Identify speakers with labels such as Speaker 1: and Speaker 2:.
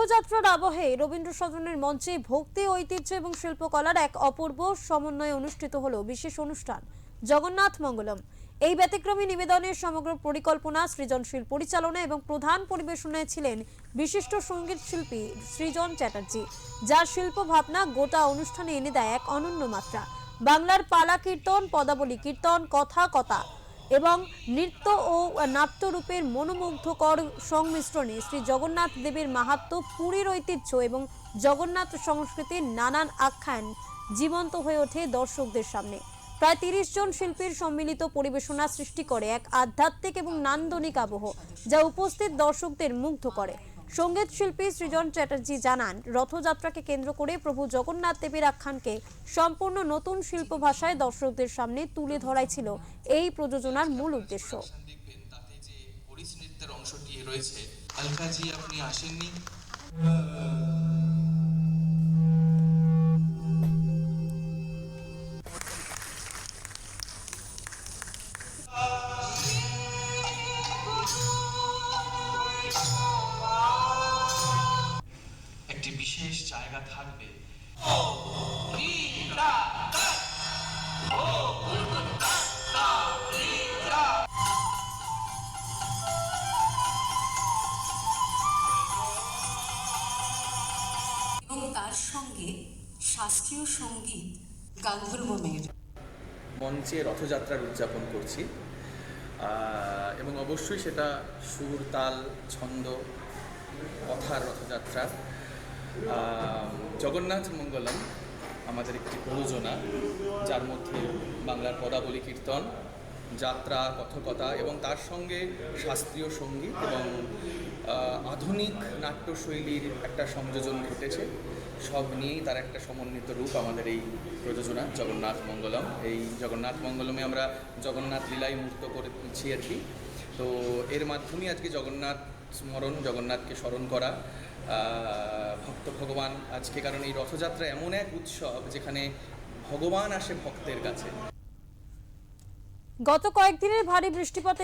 Speaker 1: রথযাত্রার আবহে রবীন্দ্র সদনের মঞ্চে ভক্তি, ঐতিহ্য এবং শিল্পকলার এক অপূর্ব সমন্বয়ে অনুষ্ঠিত হলো বিশেষ অনুষ্ঠান জগন্নাথ মঙ্গলম। এই ব্যতিক্রমী নিবেদনের সমগ্র পরিকল্পনা, সৃজনশীল পরিচালনা এবং প্রধান পরিবেশনায় ছিলেন বিশিষ্ট সঙ্গীত শিল্পী সৃজন চ্যাটার্জি, যার শিল্প ভাবনা গোটা অনুষ্ঠানে এনে দেয় এক অনন্য মাত্রা। বাংলার পালা কীর্তন, পদাবলী কীর্তন, কথা এবং নৃত্য ও নাট্যরূপের মনোমুগ্ধকর সংমিশ্রণে শ্রী জগন্নাথ দেবের মাহাত্ম্য, পুরীর ঐতিহ্য এবং জগন্নাথ সংস্কৃতির নানান আখ্যান জীবন্ত হয়ে ওঠে দর্শকদের সামনে। প্রায় ৩০ জন শিল্পীর সম্মিলিত পরিবেশনা সৃষ্টি করে এক আধ্যাত্মিক এবং নান্দনিক আবহ, যা উপস্থিত দর্শকদের মুগ্ধ করে। সঙ্গীত শিল্পী সৃজন চ্যাটার্জি জানান, রথযাত্রাকে কেন্দ্র করে প্রভু জগন্নাথ দেবের আখ্যানকে সম্পূর্ণ নতুন শিল্প ভাষায় দর্শকদের সামনে তুলে ধরাই ছিল এই প্রযোজনার মূল উদ্দেশ্য।
Speaker 2: তাতে যে ওড়িশি নৃত্যের অংশটি রয়েছে, আলকাজি আপনি আসেননি। একটি বিশেষ জায়গা থাকবে।
Speaker 3: এবং তার সঙ্গে শাস্ত্রীয় সঙ্গীত গান্ধর্বমের
Speaker 4: মঞ্চে রথযাত্রার উদযাপন করছি, এবং অবশ্যই সেটা সুর, তাল, ছন্দ, কথার রথযাত্রা। জগন্নাথ মঙ্গলম আমাদের একটি প্রযোজনা, যার মধ্যে বাংলার পদাবলী কীর্তন, যাত্রা, কথকতা এবং তার সঙ্গে শাস্ত্রীয় সঙ্গীত এবং আধুনিক নাট্যশৈলীর একটা সংযোজন ঘটেছে। সব নিয়েই তার একটা সমন্বিত রূপ আমাদের এই প্রযোজনা জগন্নাথ মঙ্গলম। এই জগন্নাথ মঙ্গলমে আমরা জগন্নাথ লীলাই মূর্ত করেছি আর কি। তো এর মাধ্যমে আজকে জগন্নাথ স্মরণ, জগন্নাথকে স্মরণ করা, ভক্ত ভগবান আজকে, কারণ এই রথযাত্রা এমন এক উৎসব যেখানে ভগবান আসে ভক্তের কাছে।
Speaker 1: গত কয়েকদিনের ভারী বৃষ্টিপাতে